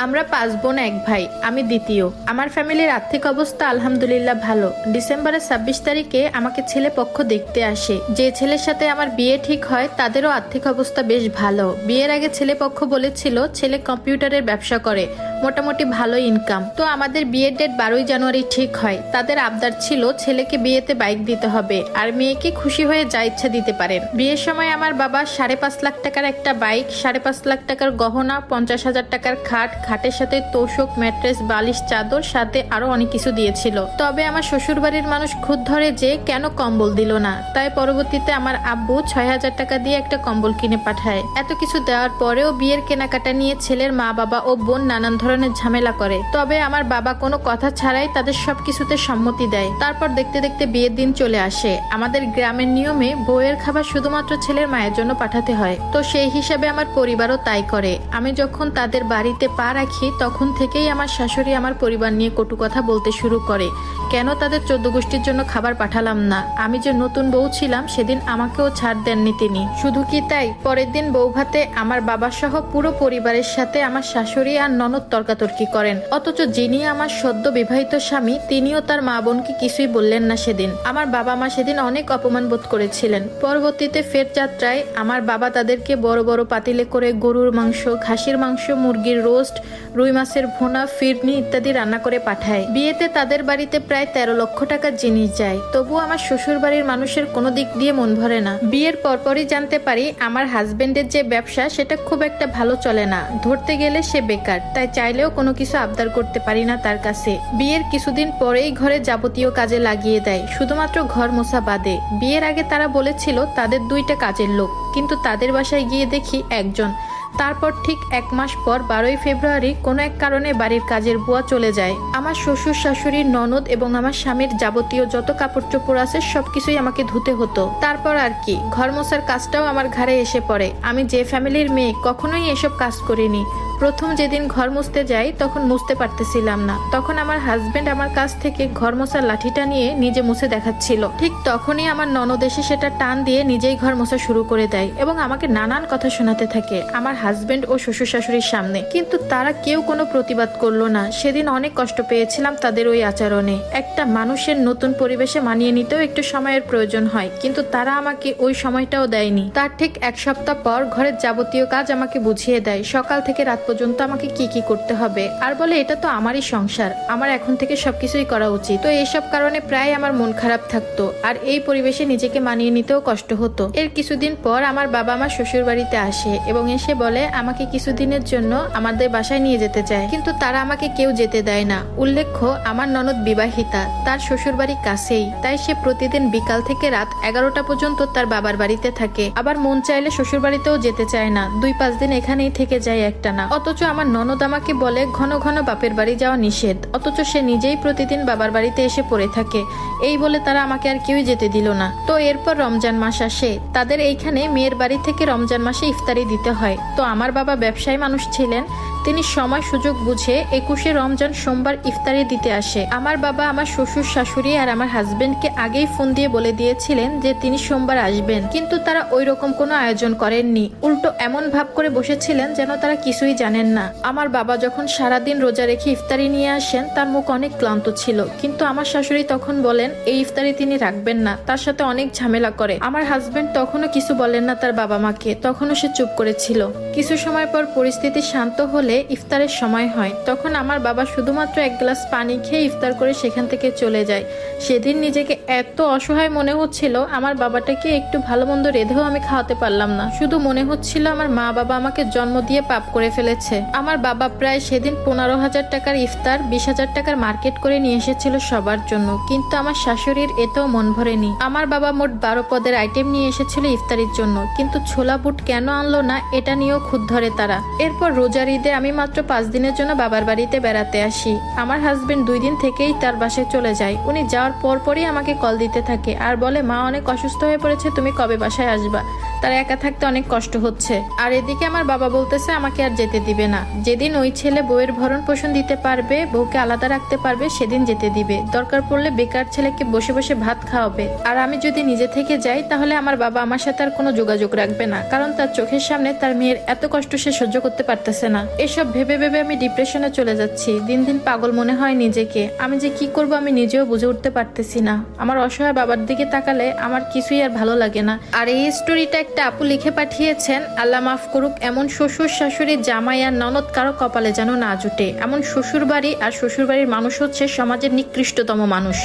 আমরা 5 বোন 1 ভাই, আমি দ্বিতীয়। আমার ফ্যামিলির আর্থিক অবস্থা আলহামদুলিল্লাহ ভালো। ডিসেম্বরের 26 তারিখে আমাকে ছেলে পক্ষ দেখতে আসে। যে ছেলের সাথে আমার বিয়ে ঠিক হয় তাদেরও আর্থিক অবস্থা বেশ ভালো। বিয়ের আগে ছেলে পক্ষ বলেছিল ছেলে কম্পিউটারের ব্যবসা করে, মোটামুটি ভালো ইনকাম। তো আমাদের বিয়ের ডেট 12ই জানুয়ারি ঠিক হয়। তাদের আবদার ছিল ছেলেকে বিয়েতে বাইক দিতে হবে আর মেয়েকে খুশি হয়ে যা ইচ্ছা দিতে পারেন। বিয়ের সময় আমার বাবা 5.5 লাখ টাকার একটা বাইক, 5.5 লাখ টাকার গহনা, 50,000 টাকার খাট, খাটের সাথে তোষক, ম্যাট্রেস, বালিশ, চাদর, সাথে আরো অনেক কিছু দিয়েছিল। তবে আমার শ্বশুর বাড়ির মানুষ খুদ ধরে যে কেন কম্বল দিল না, তাই পরবর্তীতে আমার আব্বু 6,000 টাকা দিয়ে একটা কম্বল কিনে পাঠায়। এত কিছু দেওয়ার পরেও বিয়ের কেনাকাটা নিয়ে ছেলের মা বাবা ও বোন নানান ধরনের ঝামেলা করে। তবে আমার বাবা কোনো কথা ছাড়াই তাদের সবকিছুতে সম্মতি দেয়। তারপর দেখতে দেখতে বিয়ের দিন চলে আসে। আমাদের গ্রামের নিয়মে বউয়ের খাবার শুধুমাত্র ছেলের মায়ের জন্য পাঠাতে হয়, তো সেই হিসাবে আমার পরিবারও তাই করে। আমি যখন তাদের বাড়িতে পা রাখি তখন থেকেই আমার শাশুড়ি আমার পরিবার নিয়ে কটু কথা বলতে শুরু করে। কেন তাদের 14 গোষ্ঠীর জন্য খাবার পাঠালাম না, আমি যে নতুন বউ ছিলাম সেদিন আমাকেও ছাড় দেননি তিনি। শুধু কি তাই, পরের দিন বউ ভাতে আমার বাবা সহ পুরো পরিবারের সাথে আমার শাশুড়ি আর ননদ তর্কাতর্কি করেন। অথচ যিনি আমার সদ্য বিবাহিত স্বামী তিনিও তার মা বোনকে কিছুই বললেন না সেদিন। আমার বাবা মা সেদিন অনেক অপমান বোধ করেছিলেন। পরবর্তীতে ফের যাত্রায় আমার বাবা তাদেরকে বড় বড় পাতিলে করে গরুর মাংস, খাসির মাংস, মুরগির রোস্ট, রুই মাছের ভুনা, ফিরনি ইত্যাদি রান্না করে পাঠায়। বিয়েতে তাদের বাড়িতে প্রায় 13 লক্ষ টাকার জিনিস যায়। তবু আমার শ্বশুর বাড়ির মানুষের কোনো দিক দিয়ে মন ভরে না। বিয়ের পরপরই জানতে পারি আমার হাজবেন্ডের যে ব্যবসা সেটা খুব একটা ভালো চলে না। ধরতে গেলে সে বেকার, তাই চাইলেও কোনো কিছু আবদার করতে পারি না তার কাছে। বিয়ের কিছুদিন পরেই ঘরে যাবতীয় কাজে লাগিয়ে দেয়, শুধুমাত্র ঘর মোছা বাদে। বিয়ের আগে তারা বলেছিল তাদের 2টা কাজের লোক, কিন্তু তাদের বাসায় গিয়ে দেখি একজন। তারপর ঠিক 1 মাস পর 12ই ফেব্রুয়ারি কোনো এক কারণে বাড়ির কাজের বুয়া চলে যায়। আমার শ্বশুর শাশুড়ি, ননদ এবং আমার স্বামীর যাবতীয় যত কাপড় চোপড় আছে সবকিছুই আমাকে ধুতে হতো। তারপর আর কি, ঘর মোছার কাজটাও আমার ঘাড়ে এসে পড়ে। আমি যে ফ্যামিলির মেয়ে কখনোই এসব কাজ করিনি। প্রথম যেদিন ঘর মুছতে যাই তখন মুছতে পারতেছিলাম না। তখন আমার হাজবেন্ড আমার কাছ থেকে ঘর মোছার লাঠিটা নিয়ে নিজে মুছে দেখাচ্ছিল। ঠিক তখনই আমার ননদ এসে সেটা টান দিয়ে নিজেই ঘর মোছা শুরু করে দেয় এবং আমাকে নানান কথা শোনাতে থাকে আমার হাজবেন্ড ও শ্বশুর শাশুড়ির সামনে। কিন্তু তারা কেউ কোনো প্রতিবাদ করলো না। সেদিন অনেক কষ্ট পেয়েছিলাম তাদের ওই আচরণে। একটা মানুষের নতুন পরিবেশে মানিয়ে নিতেও একটু সময়ের প্রয়োজন হয়, কিন্তু তারা আমাকে ওই সময়টাও দেয়নি। তার ঠিক 1 সপ্তাহ পর ঘরের যাবতীয় কাজ আমাকে বুঝিয়ে দেয়, সকাল থেকে রাত পর্যন্ত আমাকে কি কি করতে হবে। আর বলে এটা তো আমারই সংসার, আমার এখন থেকে সবকিছুই করা উচিত। তো এইসব কারণে প্রায় আমার মন খারাপ থাকতো আর এই পরিবেশে নিজেকে মানিয়ে নিতেও কষ্ট হতো। এর কিছুদিন পর আমার বাবা আমার শ্বশুর বাড়িতে আসে এবং এসে বলে আমাকে কিছুদিনের জন্য আমাদের বাসায় নিয়ে যেতে চায়, কিন্তু তারা আমাকে কেউ যেতে দেয় না। উল্লেখ্য আমার ননদ বিবাহিতা, তার শ্বশুর বাড়ি কাছেই, তাই সে প্রতিদিন বিকাল থেকে রাত 11টা পর্যন্ত তার বাবার বাড়িতে থাকে। আবার মন চাইলে শ্বশুর বাড়িতেও যেতে চায় না, 2-5 দিন এখানেই থেকে যায় একটানা। অথচ আমার ননদ আমাকে বলে ঘন ঘন বাপের বাড়ি যাওয়া নিষেধ, অথচ সে নিজেই প্রতিদিন বাবার বাড়িতে এসে পড়ে থাকে। এই বলে তারা আমাকে আর কেউই যেতে দিল না। তো এরপর রমজান মাস আসে। তাদের এইখানে মেয়ের বাড়ি থেকে রমজান মাসে ইফতারি দিতে হয়। তো আমার বাবা ব্যবসায়ী মানুষ ছিলেন, তিনি সময় সুযোগ বুঝে 21শে রমজান সোমবার ইফতারি দিতে আসে। আমার বাবা আমার শ্বশুর শাশুড়ি আর আমার হাজবেন্ডকে আগেই ফোন দিয়ে বলে দিয়েছিলেন যে তিনি সোমবার আসবেন, কিন্তু তারা ওই রকম কোনো আয়োজন করেননি। উল্টো এমন ভাব করে বসেছিলেন যেন তারা কিছুই জানেন না। আমার বাবা যখন সারাদিন রোজা রেখে ইফতারি নিয়ে আসেন তার মুখ অনেক ক্লান্ত ছিল, কিন্তু আমার শাশুড়ি তখন বলেন এই ইফতারি তিনি রাখবেন না, তার সাথে অনেক ঝামেলা করে। আমার হাজবেন্ড তখনও কিছু বলেন না তার বাবা মাকে, তখনও সে চুপ করেছিল। কিছু সময় পর পরিস্থিতি শান্ত হলে ইফতারের সময় হয়। তখন আমার বাবা শুধুমাত্র 1 গ্লাস পানি খেয়ে ইফতার করে সেখান থেকে চলে যায়। সেদিন নিজেকে এত অসহায় মনে হচ্ছিল, আমার বাবাটাকে একটু ভালো মন্দ রেঁধেও আমি খাওয়াতে পারলাম না। শুধু মনে হচ্ছিল আমার মা বাবা আমাকে জন্ম দিয়ে পাপ করে ফেলেছে। আমার বাবা প্রায় সেদিন 15,000 টাকার ইফতার, 20,000 টাকার মার্কেট করে নিয়ে এসেছিল সবার জন্য, কিন্তু আমার শাশুড়ির এতেও মন ভরেনি। আমার বাবা মোট 12 পদের আইটেম নিয়ে এসেছিল ইফতারির জন্য, কিন্তু ছোলা বুট কেন আনলো না এটা নিয়েও খুদ ধরে তারা। এরপর রোজার ঈদে আমি মাত্র 5 দিনের জন্য বাবার বাড়িতে বেড়াতে আসি। আমার হাজবেন্ড 2 দিন থেকেই তার বাসায় চলে যায়। উনি যাওয়ার পরপরই আমাকে কল দিতে থাকে আর বলে মা অনেক অসুস্থ হয়ে পড়েছে, তুমি কবে বাসায় আসবা, তার একা থাকতে অনেক কষ্ট হচ্ছে। আর এদিকে আমার বাবা বলতেছে আমাকে আর যেতে দিবে না। যেদিন ওই ছেলে বউয়ের ভরণ পোষণ দিতে পারবে, বউকে আলাদা রাখতে পারবে, সেদিন যেতে দিবে। দরকার পড়লে বেকার ছেলেকে বসে বসে ভাত খাওয়াবে। আর আমি যদি নিজে থেকে যাই তাহলে আমার বাবা আমার সাথে আর কোনো যোগাযোগ রাখবে না, কারণ তার চোখের সামনে তার মেয়ের এত কষ্ট সে সহ্য করতে পারতেছে না। এসব ভেবে ভেবে আমি ডিপ্রেশনে চলে যাচ্ছি। দিন দিন পাগল মনে হয় নিজেকে। আমি যে কি করব আমি নিজেও বুঝে উঠতে পারতেছি না। আমার অসহায় বাবার দিকে তাকালে আমার কিছুই আর ভালো লাগে না। আর এই স্টোরিটা একটা আপু লিখে পাঠিয়েছেন, আল্লাহ মাফ করুক, এমন শ্বশুর শাশুড়ি জামাই আর ননদ কারো কপালে যেন না জুটে। এমন শ্বশুর বাড়ি আর শ্বশুর বাড়ির মানুষ হচ্ছে সমাজের নিকৃষ্টতম মানুষ।